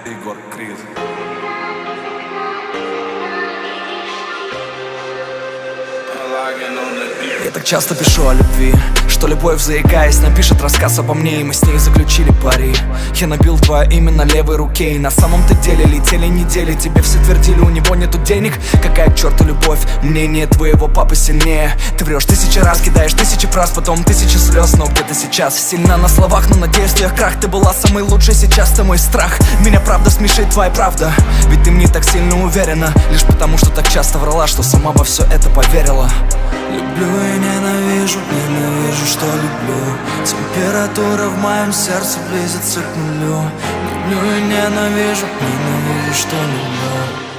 Егор Крид. Я так часто пишу о любви, что любовь, заикаясь, напишет рассказ обо мне, и мы с ней заключили пари. Я набил твое имя на левой руке, и на самом-то деле летели недели. Тебе все твердили, у него нету денег. Какая к черту любовь, мнение твоего папы сильнее. Ты врешь 1000 раз, кидаешь 1000 фраз, потом 1000 слез. Но где ты сейчас? Сильна на словах, но надеюсь, в твоих крах. Ты была самой лучшей, сейчас ты мой страх. Меня правда смешит твоя правда, ведь ты мне так сильно уверена, лишь потому, что так часто врала, что сама во все это поверила. Люблю и ненавижу, ненавижу, что люблю. Температура в моем сердце близится к нулю. Люблю и ненавижу, ненавижу, что люблю.